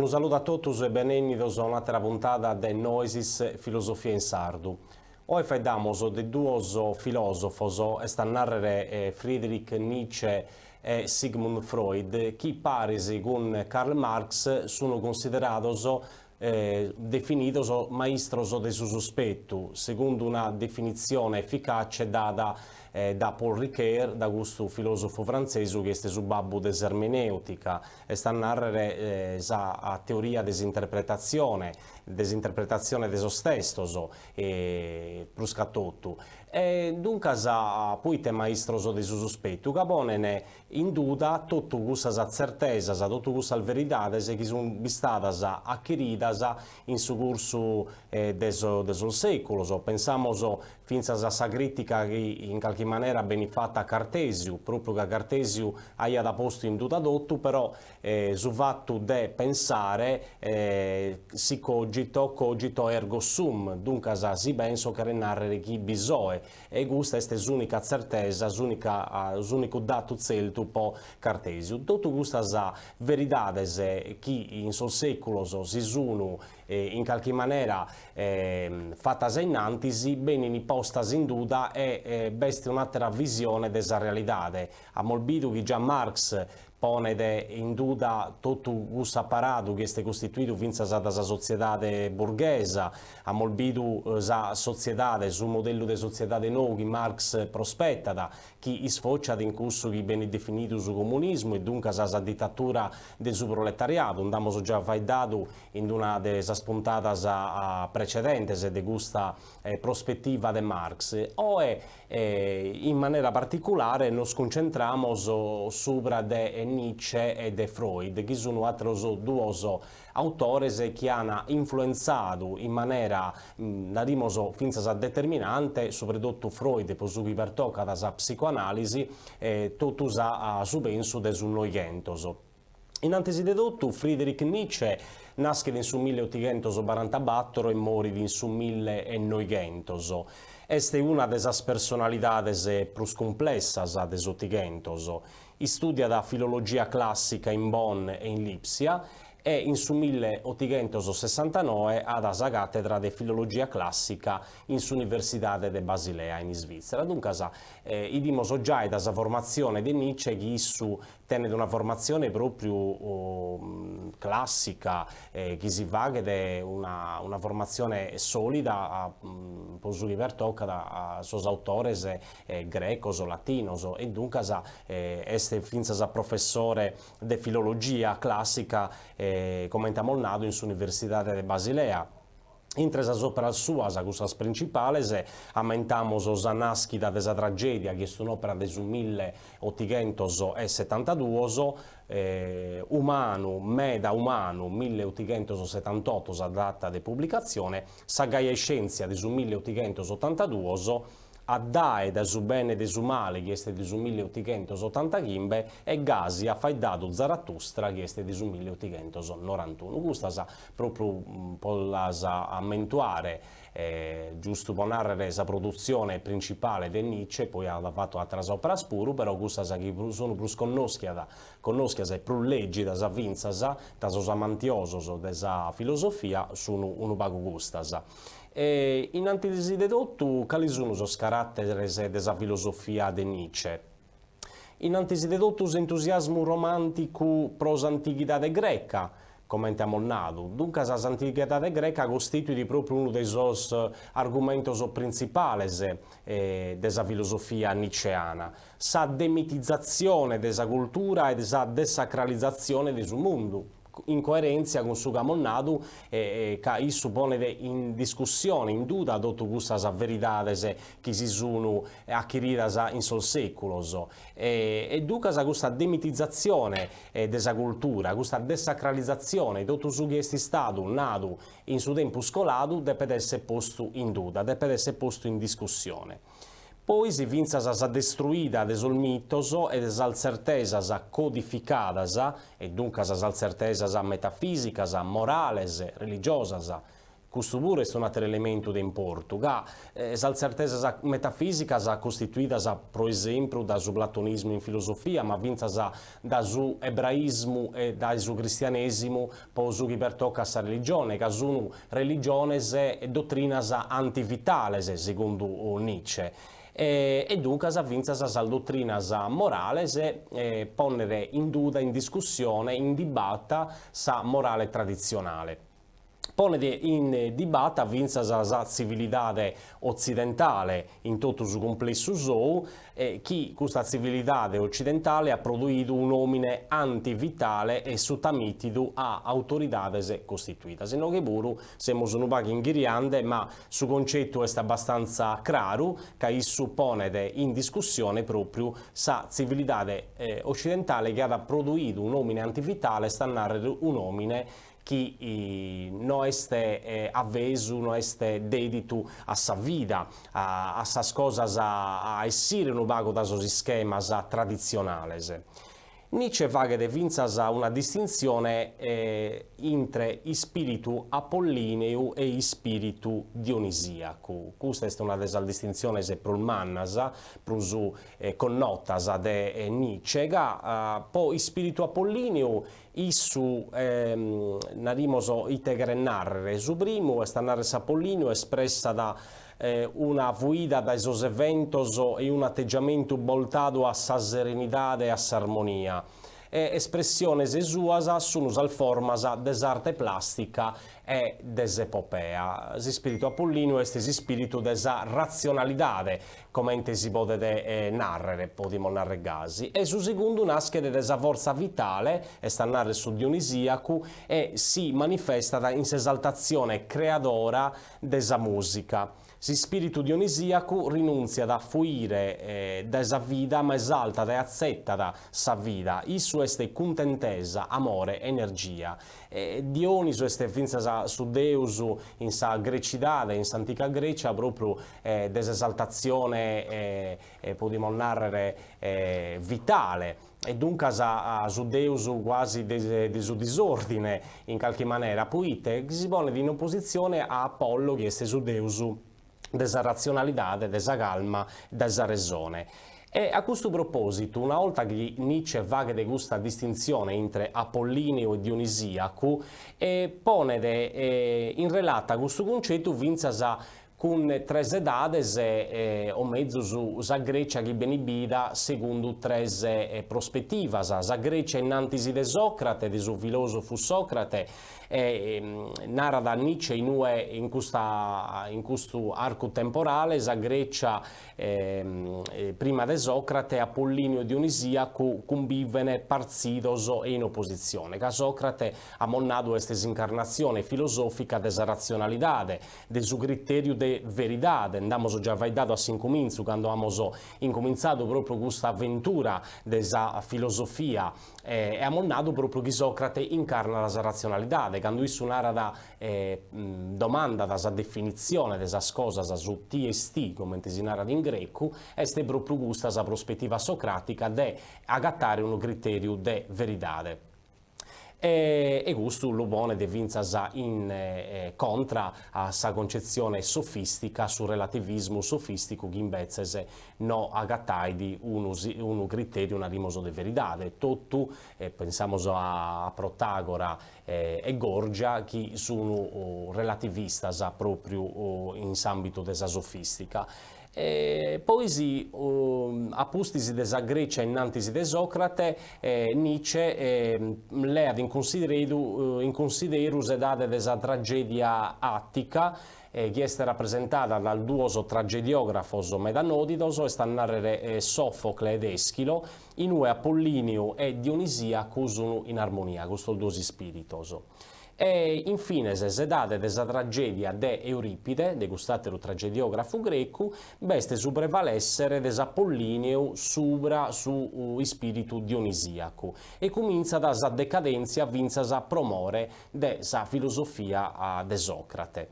Un saluto a tutti e benvenuti a un'altra puntata de Noisis Filosofia in Sardu. Oggi parliamo di due filosofi, sta a narrare Friedrich Nietzsche e Sigmund Freud, che parisi con Karl Marx sono considerati definiti maestros del sospetto, secondo una definizione efficace data da Paul Ricoeur, da questo filosofo francese che è sul babbo dell'ermeneutica, e sta a narrare la teoria dell'interpretazione dello stesso, proscatotto. E dunque, poi te maestro del sospetto, che ponene in duda tutte queste certezze, tutte queste verità che sono state acquisite in su corso del secolo. Pensiamo fino alla critica che in qualche maniera ben fatta a Cartesio, proprio che Cartesio abbia da posto in duda tutto, però su fatto di pensare si cogito ergo sum, dunque si penso che renarre chi bisogna, e questa è l'unica certezza, l'unico dato zelto po' Cartesio. Tutte queste verità che in sul secolo si sono in qualche maniera fatte innanzi, ben poste in duda e beste un'altra visione della realtà. A molbido che già Marx pone in duda tutto questo apparato che è costituito fino alla società borghese, a molbido la società, sul modello di società nuovo che Marx prospetta, che sfocia in corso che viene definito sul comunismo e dunque la dittatura del proletariato. Andiamo già dato in una delle spuntate precedenti di questa prospettiva di Marx. O in maniera particolare ci concentriamo sopra Nietzsche e de Freud, che sono altri due autori che hanno influenzato in maniera, finza determinante, soprattutto Freud, per cui per tocca la psicoanalisi, tutto su penso del Noientos. Innanzi di tutto, Friedrich Nietzsche nasce nel 1844 e muore nel 1900. È una delle personalità più complesse dell'Ottigentos. Studia da filologia classica in Bonn e in Lipsia e in 1869 ha la cattedra di filologia classica in Università di Basilea in Svizzera. Dunque, idimo già da formazione di Nietzsche che issu tiene una formazione proprio classica, che si va che è una formazione solida, posso per tocca da sos autores grecos o latinos, e dunque è finza professore di filologia classica come nato in Università di Basilea. Intre le opere sue, queste principali, aumentiamo la nascita della tragedia, che è un'opera del 1872, Umano, Meda Umano, 1878, la data di pubblicazione, Sagaia Scienza del 1882, Addae da su bene de su male, che è di su 1885, e Gasi ha faidato Zaratustra, che è di su 1891. Questa proprio un po' a mentuare, giusto per narrare la produzione principale di Nietzsche, poi ha fatto altre opere spuru, però questa che sono più conosciute e più leggi da vinza, da sos amantiosos della filosofia, sono un pago questa. In antitesi di tutto, quali sono i caratteri della filosofia di Nietzsche? In antitesi di tutto, l'entusiasmo romantico pro l'antichità greca, come abbiamo nato. Dunque, l'antichità greca costituisce proprio uno dei suoi argomenti principali della filosofia nietzscheana. La demitizzazione della cultura e la desacralizzazione del suo mondo, in coerenza con su camonnato, che suppone in discussione, in duda, tutte queste verità che si sono acquisite in sol secolo. E dunque questa demitizzazione della cultura, questa desacralizzazione di tutto ciò che è stato nato in suo tempo scolato, deve essere posto in duda, deve essere posto in discussione. Poi si vinza sa destruida des mitos e des certezas codificadas, e dunque sa certezas metafisicas, morales, religiosas, questo pure è un altro elemento di importo, che la certezza metafisica è costituita, per esempio, da su platonismo in filosofia, ma vinta da su ebraismo e da su cristianesimo, poi su chi pertocca a religione, che sono religioni e dottrine antivitali, secondo Nietzsche. E dunque vinta la dottrina morale e ponere in duda, in discussione, in dibatta sa morale tradizionale. Pone in dibatta vinta la civiltà occidentale in tutto il complesso suo, chi questa civiltà occidentale ha prodotto un uomine antivitale e sottomitido a autorità costituite. Se non che pure siamo un po' inghiriante, ma su concetto è abbastanza chiaro che esso pone in discussione proprio la civiltà occidentale che ha prodotto un uomine antivitale, sta narrando un uomine che non è avveso, non è dedito a sa vita, a sa cose, a essere un vago da sos schemi tradizionali. Nietzsche fa che vinza una distinzione tra spirito apollineo e spirito dionisiaco. Questa è una delle distinzioni prolmannas, più connotas di Nietzsche, che poi spirito apollineo issu narimoso itegre narrere. Su primo è narrere Apollineo espressa da una fuida dai suoi eventi e un atteggiamento voltato a sa serenità e a sa armonia. Espressione suas sono al formas desarte plastica e desepopea. Si spirito apollineo è spirito desa razionalidade, come si può narrare, potremmo narrare gasi. E su secondo nasce desa forza vitale, e sta narrare su Dionisiaco, e si manifesta in esaltazione creadora desa musica. Si spirito dionisiaco rinunzia da fuire da esa vita, ma esalta e accetta da sa vita. Isso è contentesa, amore, energia. Dioniso è vinza su Deus in sa grecidade, in sa antica Grecia, proprio desesaltazione, potremmo narrare, vitale. E dunque su Deus quasi di su disordine in qualche maniera. Poite si pone in opposizione a Apollo che è su Deus desa razionalità, desa calma, desa ragione. E a questo proposito, una volta che Nietzsche va che questa distinzione tra apollineo e dionisiaco, pone in relata a questo concetto vinza con tre edades o mezzo su sa Grecia che benibida secondo tre prospettive. Sa Grecia innanzi di Socrate, di suo filosofo Socrate, narra da Nietzsche in questo arco temporale, sa Grecia prima di Socrate, Apollineo e Dionisiaco convivono partidos e in opposizione. Che Socrate ha monnato questa incarnazione filosofica della razionalità, del suo criterio di verità. Andiamo già dato a incomincio quando abbiamo incominciato proprio questa avventura della filosofia e ha monnato proprio che Socrate incarna la razionalità. Quando isso narra da domanda da definizione della cosa su TST, come si narra in greco, è proprio questa la prospettiva socratica di agattare un criterio di verità. E questo lo pone di vinza in contra a sa concezione sofistica sul relativismo sofistico che invece non agattai di un criterio, una rimoso di verità. Tutto, pensiamo a Protagora e Gorgia, che sono relativisti proprio in ambito della sofistica. Poi appustisi della Grecia innanzi di Socrate, Nietzsche lea in considero sedate della tragedia attica, che è rappresentata dal duoso tragediografo Medanodidos e sta a narrare Sofocle ed Eschilo, in cui Apollineo e Dionisiaco sono in armonia, questo due spiritos. E infine, se date della tragedia de Euripide, de gustatelo tragediografo greco, beste su prevalessere desapollineo subra su spiritu dionisiaco e comincia da sa decadenza vinza sa promore de sa filosofia de Socrate.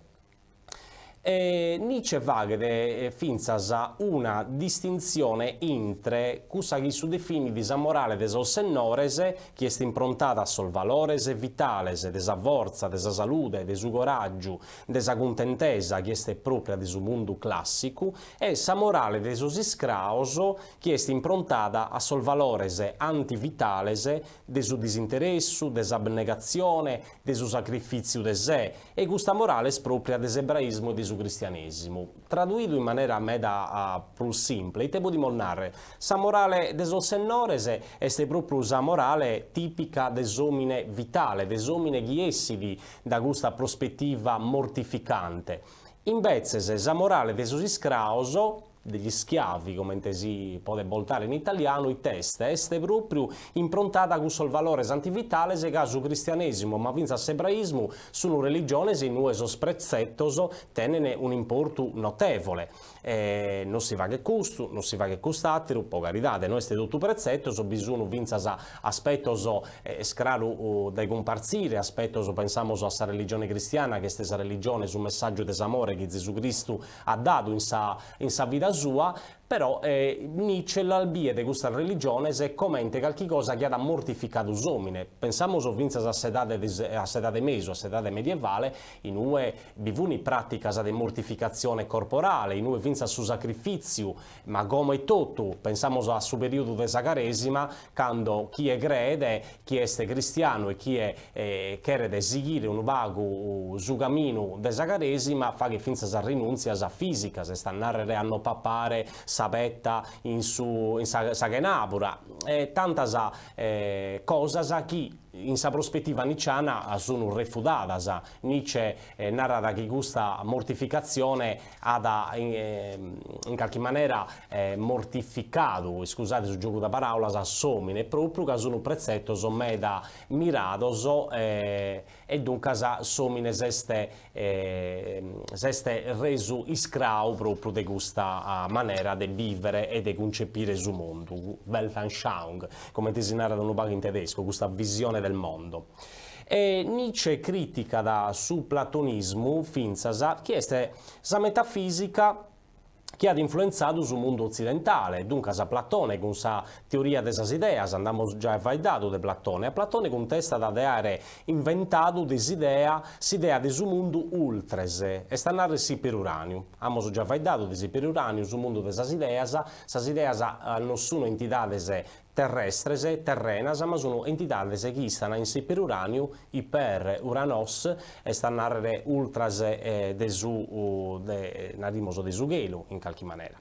Nietzsche vaghe finzas una distinzione intre cussa chi su defini di sa morale de sos sennores, chi est improntata a sos valores vitales, de sa forza, de sa salute, de su coraggio, de sa contentesa, chi est propria de su mundu classicu, e sa morale de sos iscraos, chi est improntata a sos valores antivitales, de su disinteressu, de sa abnegazione, de su sacrifiziu de sé, e custa morale est propria de s'ebraismo e de su cristianesimo. Traduito in maniera meda più simple, te podimo narrare, sa morale de sos sennores est proprio sa morale tipica de s'omine vitale, de s'omine chi essidi da questa prospettiva mortificante. Invece, sa morale de sos iscraos, degli schiavi, come si può voltare in italiano, il test est proprio improntata con sul valore antivitales che su cristianesimo, ma vinza s'ebraismo, sono religioni in cui sos prezzettos tenen un importo notevole. Non si va che costo, non si va che costatero, po' carità, noi ste tutto prezzettos, bisogno vinza aspettos scraru dai comparsire, aspettos pensamos a sa religione cristiana, che è sa religione su messaggio d'amore che Gesù Cristo ha dato in sa vita sua, però Nietzsche l'albie di questa religione se commente qualche cosa che ha mortificato l'uomine. Pensiamo vinza a sedade meso, a sedade medievale, in cui bivuni pratica di mortificazione corporale, in cui vinza su sacrificio, ma come tutto, pensiamo a su periodo di Sacresima, quando chi è crede, chi è cristiano e chi è chiede seguire un vago su cammino di Sacresima, fa che finza a rinunzia a fisica, se sta a narrare a non pappare sapetta in sa genapura, e tantas cosas chi in sa prospettiva nicciana sono refutate. Nietzsche narra che questa mortificazione ha in qualche maniera mortificato, scusate sul gioco da parola, a somine, proprio che sono prezzettos meda mirados e dunque somine seste resu iscrau proprio di questa maniera di vivere e di concepire il mondo, Weltanschauung, come si narra da un pago in tedesco, questa visione del mondo. E Nietzsche critica da su platonismo finzasa che è sa metafisica che ha influenzato sul mondo occidentale, dunque a Platone con sa teoria delle idee, andiamo già dato di Platone, a Platone contesta da avere inventato desideria del suo mondo ultrese, e sta narrando si per uranio, abbiamo già dato di per uranio sul mondo delle idee non sono entità terrestres, terrenas, ma sono entità che stanno in sé per uranio, iper uranos, e stanno a narrare ultras de su gelo, in qualche maniera.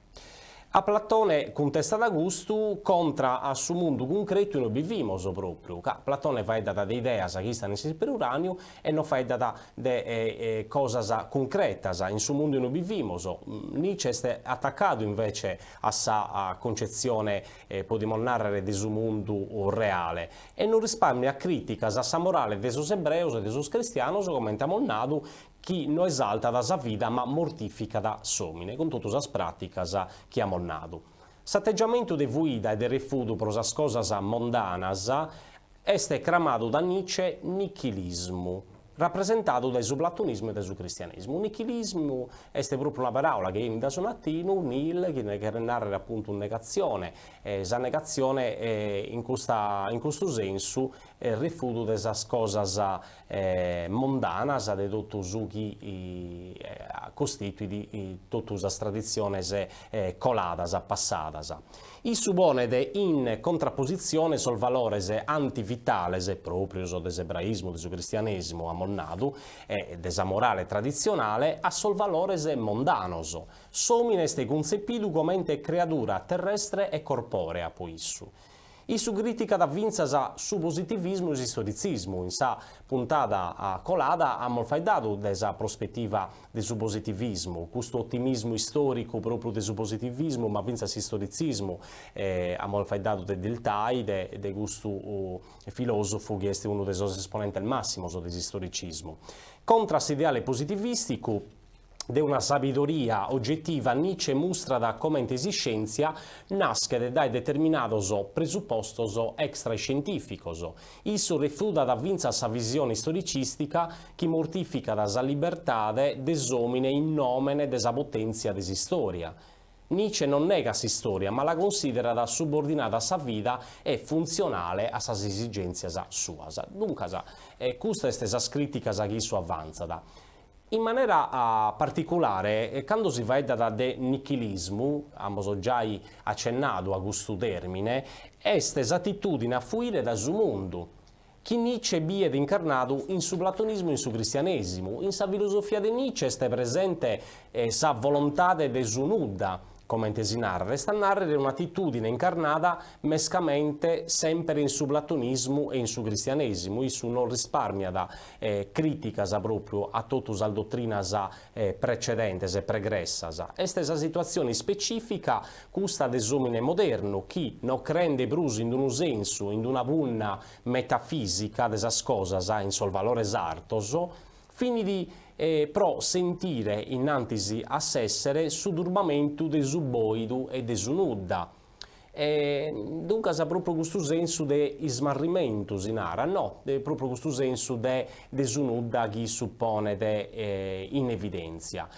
A Platone contesta da gusto contra a su mondo concreto e noi vivimos proprio. Platone fa data di idea che stanno in per uranio e non fa data di cose concrete in su mondo noi vivimos. Nietzsche è attaccato invece a sa concezione, possiamo narrare di su mondo reale, e non risparmia critica a sa morale dei sos ebreos e dei sos cristianos, come abbiamo nato, chi non esalta da sa vita ma mortifica da somine, con tutte le pratiche che ha nato. L'atteggiamento di vuida e di rifiuto per le cose mondanas è cramato da Nietzsche nichilismo, rappresentato dal suo platonismo e dal suo cristianesimo. Nichilismo è proprio una parola che viene da suo latino, nil, che narra appunto una negazione. La negazione in questo senso è il rifiuto delle cose mondane, di tutto ciò che costituisce di tutte le tradizioni colate, passate. Il suppone in contrapposizione sul valore antivitale proprio dell'ebraismo, del cristianesimo ammonnato e della morale tradizionale a sul valore mondanos. Somine è concepito come creatura terrestre e corporea poi issu. Issu critica da vinza su positivismo e istoricismo. In sa puntata colada abbiamo dato della prospettiva del suo positivismo, questo ottimismo storico proprio del suo positivismo, ma vinza istoricismo. Abbiamo dato del Tai, di questo filosofo che è uno dei suoi esponenti al massimo dell'istoricismo. Contra l'ideale positivistico, de una sabidoria oggettiva Nietzsche mostra da come scienza nasce da determinato presupposto extrascientifico. Isso refuta da vinza sa visione storicistica che mortifica da sa libertà desomine in nomine desa potenzia desistoria. Nietzsche non nega sa storia, ma la considera da subordinata a sa vita e funzionale a sa esigenze sua. Dunque, questa è sa critica che su avanza. In maniera particolare, quando si va da nichilismo, abbiamo già accennato a questo termine, è l'attitudine a fuire da su mondo, che Nietzsche viene incarnato in su platonismo e in su cristianesimo. In sa filosofia di Nietzsche è presente sa volontà de su nuda, come si narra, resta a narrare un'attitudine incarnata mescamente sempre in su platonismo e in su cristianesimo. Isso non risparmia da critica proprio a tutte le dottrine precedenti e pregresse. Questa è la situazione specifica questa desomine moderno, che non rende bruso in un senso, in una punna metafisica delle cose, in sul valore sartoso, fini di pro sentire innanzi a s'essere su turbamento de su boidu e de su nudda. Dunque sa proprio questo senso de smarrimento si narra, no, proprio questo senso de su nudda che suppone in evidenza.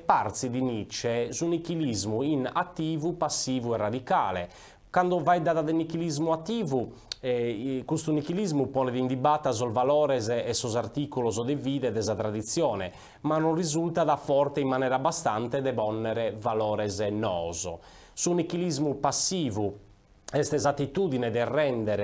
Parzi di Nietzsche su nichilismo in attivo, passivo e radicale. Quando vai da nichilismo attivo, questo nichilismo pone in dibatta sul valore e sus articoli de vita e della tradizione, ma non risulta da forte in maniera bastante de ponere valores noso. Su nichilismo passivo, questa attitudine di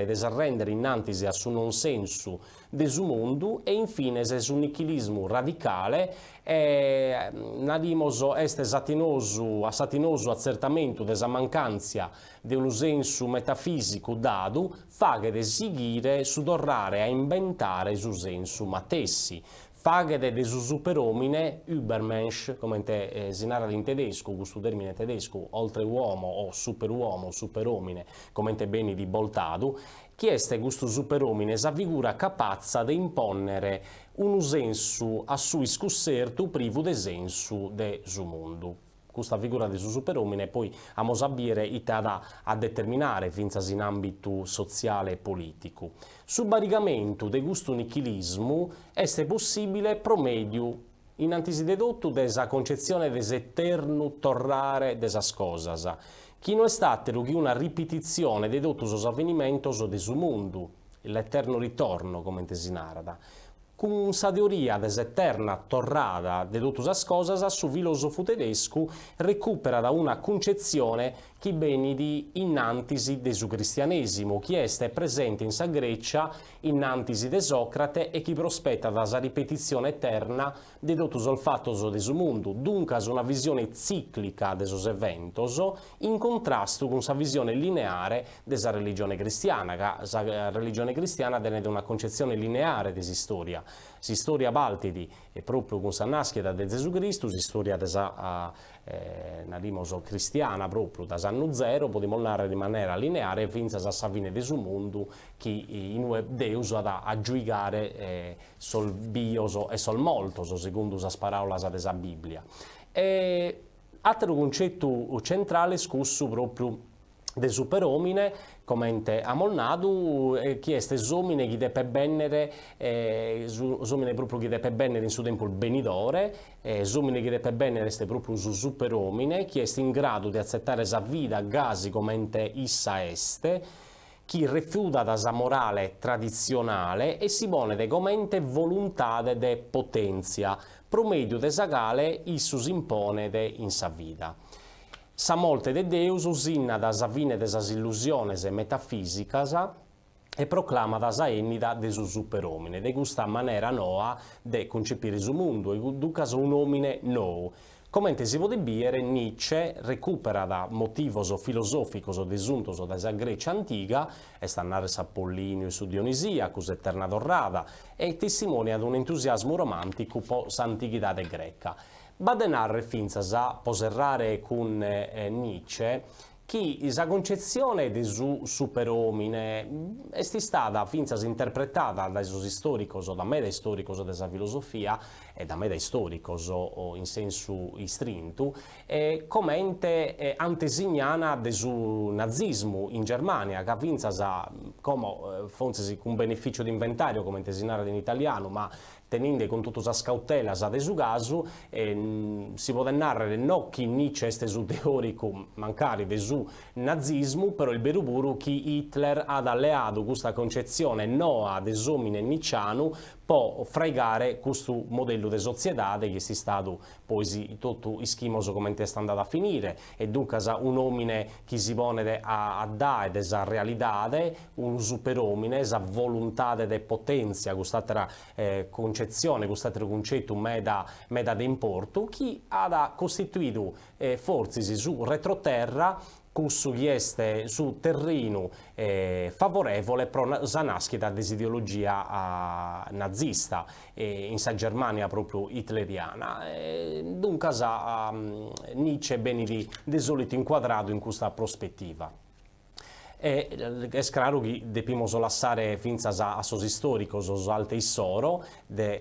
desarrendere innanzi a su non senso de su mondo, e infine su nichilismo radicale nadimoso este satinoso accertamento desa mancanza di un senso metafisico dado faghe de seguire su tornare a inventare su senso matessi. Faghe de su superomine, Übermensch, come si narra in tedesco, questo termine tedesco, oltre uomo o superomine, come bene di Boltadu, che è questo superomine, sa figura capace di imponere un senso a su iscussertu privo de senso de su mondo. Questa figura di su superomine poi a sapere itada a determinare finza in ambito sociale e politico. Su baricamento de questo nichilismo è possibile promedio in antisidedotto desa concezione deseterno torrare desas cosas, che non è stata che una ripetizione de tutti os avvenimentos de su mondo, l'eterno ritorno, come si narra. Con sa teoria deseterna torrada de tutte as cosas, su filosofo tedesco recupera da una concezione che beni di innantisi de su cristianesimo, che è presente in sa Grecia innantisi de Socrate e che prospetta da sa ripetizione eterna de tutti os fattos de su mondo. Dunque una visione ciclica de sos eventos in contrasto con sa visione lineare de sa religione cristiana, che sa religione cristiana tiene una concezione lineare de si storia. Si storia Baltidi e proprio con sa nascita de Gesù Cristo, si storia de sa cristiana proprio da anno zero, possiamo narrare in maniera lineare finza sa fine de su mondo che in Deus a giudicare sol bioso e sol moltoso, secondo le parole de sa Bibbia. Altro concetto centrale scusso proprio de superomine, come a molnato, che è somine che deve bennere, somine proprio che deve bennere in suo tempo il benidore, somine che deve bennere è proprio su superomine, che è in grado di accettare sa vita gasi come issa este, chi rifiuta da sa morale tradizionale e si pone de comente volontà de potenzia, promedio de sa gale issu si impone de in sa vita. Sa molte de Deus usinna da sa fine de sas illusiones metafisicas e proclama da sa ennida de su superomine, de questa maniera noa de concepire su mondo, e ducas un omine nou. Come si può dire, Nietzsche recupera da motivos filosoficos desuntos da sa Grecia antica, e sta narrare su Apollinio e su Dionisiacus, eterna torrada, e testimonia di un entusiasmo romantico po' s'antichità greca. Badenarre finza a poserrare con Nietzsche che la concezione di superomine è stata finza interpretata dai suoi storici o da me dai storici della filosofia da meda istoricos o in sensu istrintu, commente antesignana de su nazismu in Germania, che vinza come fonse con beneficio di inventario, come intesinare in italiano, ma tenendo con tutta la scautela de su caso, si può narrare non chi Nietzsche è su teorico mancare de su nazismu, però il beruburu chi Hitler ha alleato questa concezione noa desomine nicciano può fregare questo modello di società che è stato poi tutto ischimoso come è andato a finire, e dunque un omine che si pone a dare desa realtà, un superomine, esa volontà de potenza, questa concezione, questo concetto meda di importo, chi ha costituito forze su retroterra questo che è su terreno favorevole per la nascita dell'ideologia nazista in sa Germania proprio hitleriana. Dunque Nietzsche è bene di solito inquadrato in questa prospettiva. È chiaro che dobbiamo lasciare finza a sos istoricos, os alte issoro, de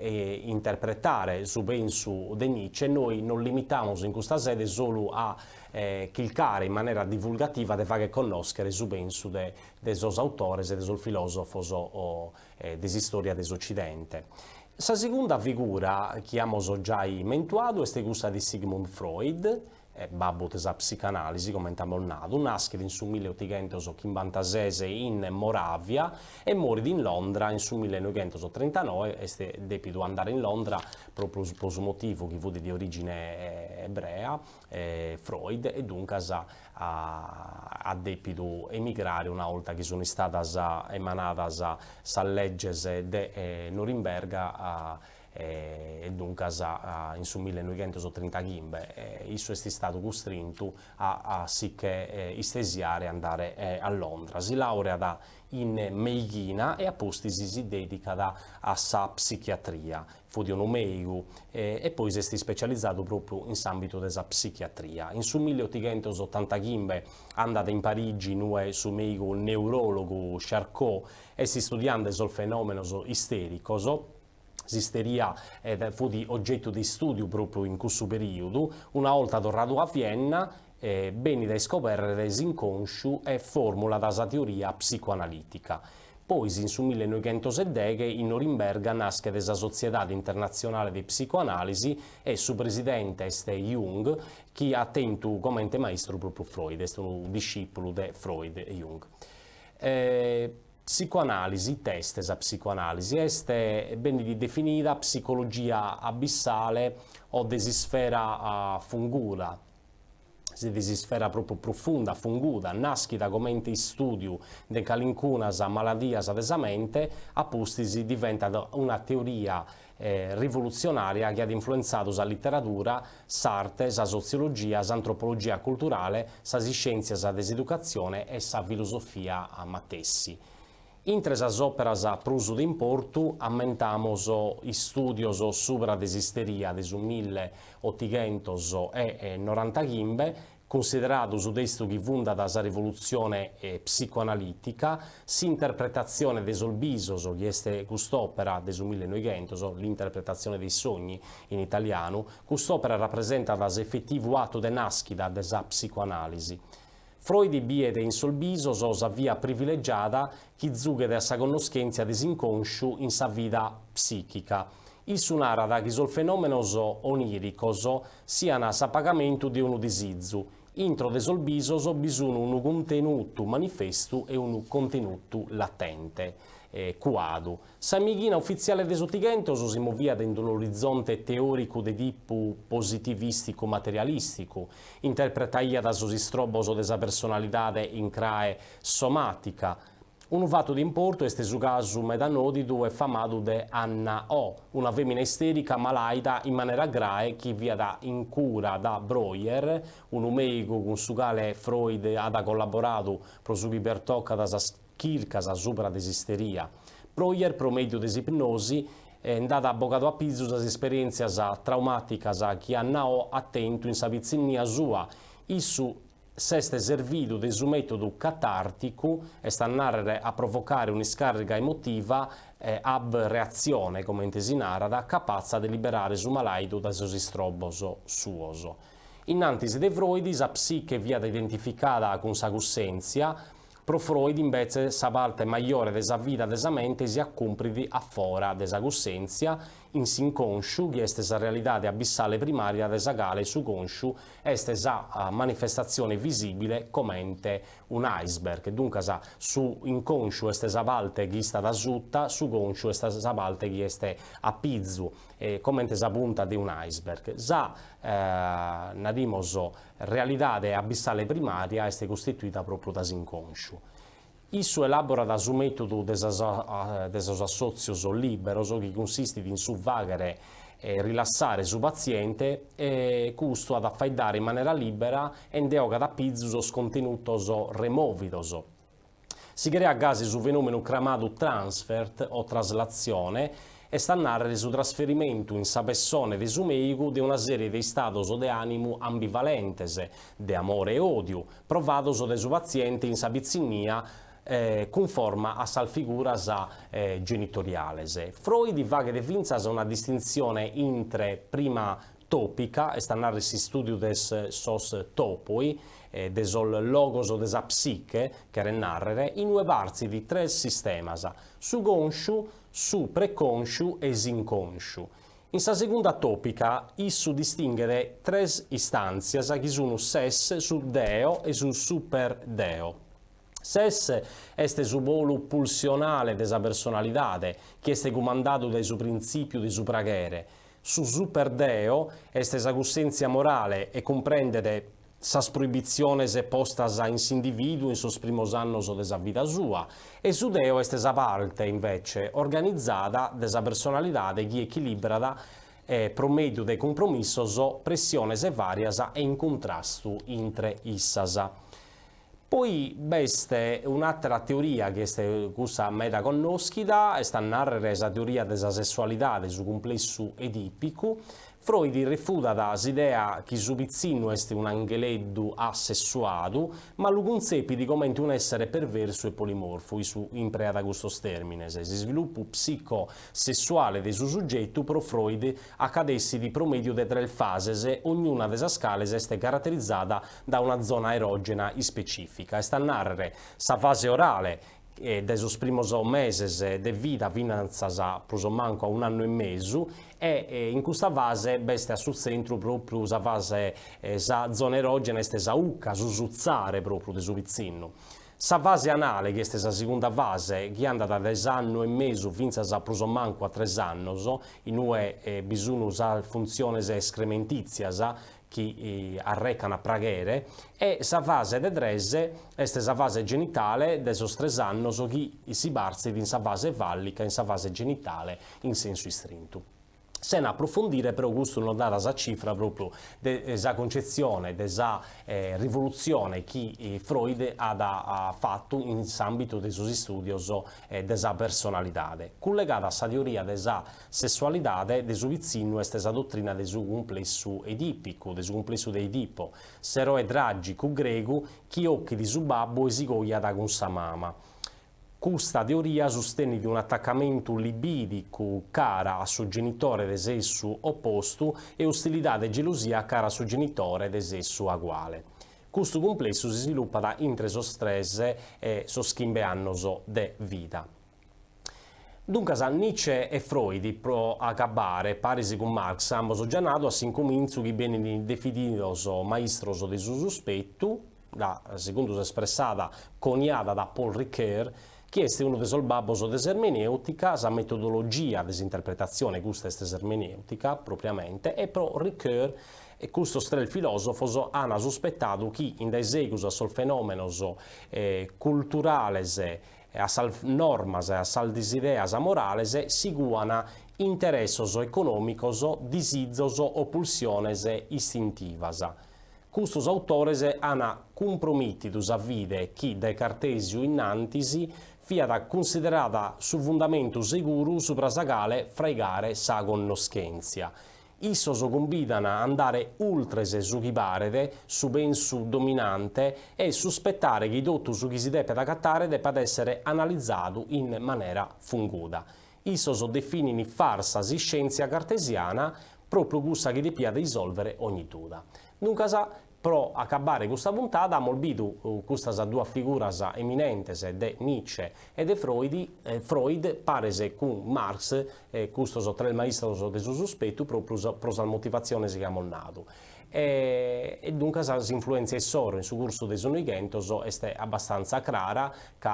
interpretare su pensu de Nietzsche. Noi non limitiamo in questa sede solo a chilcare in maniera divulgativa de fare conoscere su pensu de sos autores e de sos filosofos o desistoria desoccidente. La seconda figura che abbiamo già mentuato è questa di Sigmund Freud, babbo della psicanalisi, come abbiamo nato, nasce in su 1856 in Moravia e muore in Londra in su 1939, e debito andare in Londra proprio per un motivo che fu di origine ebrea, Freud, e dunque ha debito emigrare una volta che sono state emanate le leggi di Norimberga e dunque in su 1935 isso è stato costretto a sì che istesiare andare a Londra. Si laurea in medicina e a posti si dedica a sa psichiatria, fu di un medico e poi si è specializzato proprio in ambito della psichiatria. In su 1885 è andato in Parigi su medico neurologo Charcot e si studiando sul fenomeno isterico. L'isteria fu di oggetto di studio proprio in questo periodo. Una volta tornato a Vienna, bene da scoprire dell'inconscio e formula la teoria psicoanalitica. Poi, in su 1910, in Norimberga nasce la Società Internazionale di Psicoanalisi e su presidente è Jung, che ha tenuto come maestro proprio Freud, è un discepolo di Freud e Jung. Psicoanalisi, test esa psicoanalisi, è ben definita psicologia abissale o desisfera fungura, desisfera proprio profonda, funguda, nascita come studio de calincunas maladias desa mente, appostisi diventa una teoria rivoluzionaria che ha influenzato la letteratura, l'arte, la sociologia, l'antropologia culturale, le scienze dell'educazione e la filosofia a matessi. Intre as operas prusu d'importu, ammentamos i studios supra desisteria de su 1895, considerato su testo che funda da sa rivoluzione psicoanalitica, s'interpretazione de solbisos, che è quest'opera de su 1900, l'interpretazione dei sogni in italiano, quest'opera rappresenta l'effettivo atto de nascita della psicoanalisi. Freud biede in solbiso sa via privilegiata chi zughe sa conoscenza desinconsciu in sa vita psichica. Issu narra che sul fenomeno onirico sia s'appagamento di un disizzu. Intro de solbiso bisogna un contenuto manifesto e un contenuto latente. Quadro. Sa mighina ufficiale desotigento si muovia dentro l'orizzonte teorico di tipo positivistico materialistico, interpretaia da sos istrobos desa personalità in crae somatica. Un fatto di importo è su caso medanodido e famato de Anna O, una femmina isterica malaita in maniera grave che via da in cura da Breuer, un medico con su quale Freud ha collaborato per su per tocca da circa supra desisteria. Breuer, promedio desipnosi, è andato avvocato a Pizzo das esperienze traumaticas che Anna O attento in sa pizzinnia sua. Issu s'este servito del suo metodo catartico e sta a provocare una scarica emotiva ab reazione, come si narra, capazza di liberare su malaido da sosistroboso suoso. Innanzi de Freud, sa psiche viada identificata con sa cussenzia, pro Freud invece sa parte maggiore desa vita desa mente si accumpridi a fora desa cussenzia, in s'inconsciu, che est sa realidade abissale primaria desa gale su consciu, est sa manifestazione visibile commente un iceberg. Dunque su inconsciu est sa parte che sta da sutta, su consciu est sa parte che est a pizzu, commente sa punta di un iceberg. Sa realidade abissale primaria est costituita proprio da s'inconsciu. Isso elabora da su metodo de sos associos liberos, che consiste in suvvaghere e rilassare su paziente, e questo ad affaidare in maniera libera e deoga da pizzus contenutos removidos. Si crea gasi su fenomeno chiamato transfert o traslazione, e sta a narrare su trasferimento in sa persona di su medico di una serie di status de animo ambivalentes, de amore e odio, provados de su paziente in sa pizzinnia, conforma a sal figuras genitoriales. Freud va che definza una distinzione intre prima topica, e sta a narrare si studio des sos topoi, desol logos o desa psiche, che narrare, in due parti di tre sistemas, su consciu, su preconsciu e s'inconsciu. In sa seconda topica, issu distinguere tre istanzias che sono ses, su deo e su super deo. Ses est su polu pulsionale de sa personalidade, che est comandato dai su principio di su praghere. Su superdeo est sa cussenzia morale e comprendere sas proibiziones postas in s'individuo in sos primos annos de sa vita sua. E su deo est sa parte, invece, organizzata de sa personalidade che equilibrada pro medio de compromissos, pressiones varias e in contrastu intre issas. Poi beste un'altra teoria che è questa meta conoscida, e sta a narrare la teoria della sessualità su complessu edipico. Freud rifuta l'idea che su pizzino è un angeleddu assessuato, ma lo concepita come un essere perverso e polimorfo, su impreata questo termine. Si sviluppo psicosessuale del suo soggetto, pro Freud, accadessi di promedio di tre fasi, ognuna delle scale è caratterizzata da una zona erogena specifica. E sta a narrare sa fase orale, dai suoi primi mesi di vita fino a manco a un anno e mezzo, e in questa fase beste sul centro proprio la fase, la zona erogena è sa ucca, su zuzzare proprio del suo pizzino. Sa fase anale, che è la seconda fase, che è andata da 2 anni e mezzo fino a manco a 3 anni, in cui bisogna usare funzioni escrementizias, che arrecano a praghere, e sa fase de trese è sa fase genitale de sos 3 anni che si barzi in sa fase vallica, in sa fase genitale in senso istrinto. Se ne approfondire, però questo non dà la cifra proprio della concezione, della rivoluzione che Freud ha fatto in ambito dei suoi studi della personalità. Collegata a questa teoria della sessualità, del suo vicino è la dottrina del suo complesso edipico, del suo complesso di Edipo, s'eroe tragico greco che occhi di suo babbo e si coglia da con sa mamma. Questa teoria sostiene di un attaccamento libidico cara a suo genitore di sesso opposto e ostilità e gelosia cara a suo genitore di sesso uguale. Questo complesso si sviluppa da intre sostrese e soschimbe annos de vita. Dunque, Nietzsche e Freud, pro acabare, parisi con Marx, ambos già nato a s'incominzu che viene definito maestros di suo sospetto, secondo espressata coniata da Paul Ricoeur, che è uno dei solbabos dell'ermeneutica, la metodologia dell'interpretazione, questa è l'ermeneutica propriamente, e pro Ricoeur, e questo il filosofo ha sospettato che in dei secus sul fenomeno culturales, a sal normas, a sal desideas morales, siguana interessos economicos, disizos o pulsiones istintivas. Questi autores hanno compromittido a vide che da Cartesio innantisi fiat considerata su fondamento sicuro sopra sa quale fraigare sa connoschenzia. Issos convidano a andare oltre su chi parete, su pensu dominante, e sospettare che tutto su chi si deve accattare debba essere analizzato in maniera funguda. Isos definini farsa si scienza cartesiana proprio questa che depia risolvere ogni duda. Dunque, pro accabare questa puntata, abbiamo visto queste due figure eminenti di Nietzsche e di Freud, pare con Marx, questo sono tre maestri del suo sospetto, proprio per la motivazione che abbiamo nato. E dunque le influenze sorre sul corso dei sonighentos è abbastanza clara che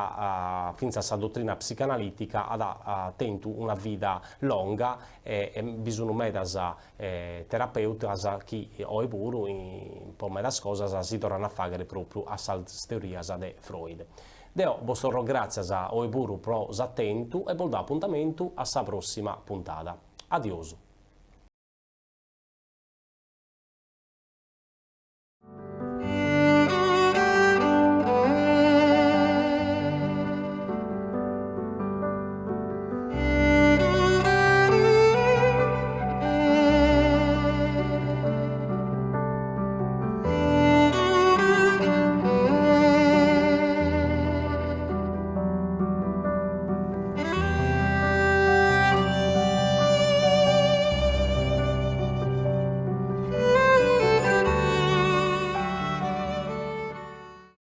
fin a dottrina psicanalitica ha tenuto una vita lunga e bisogna mettere terapeutas che pure in po' delle cose si tornano a fare proprio a queste teorie di Freud. Deo, vostro grazie a voi pure per l'attento e buon appuntamento alla prossima puntata. Adioso.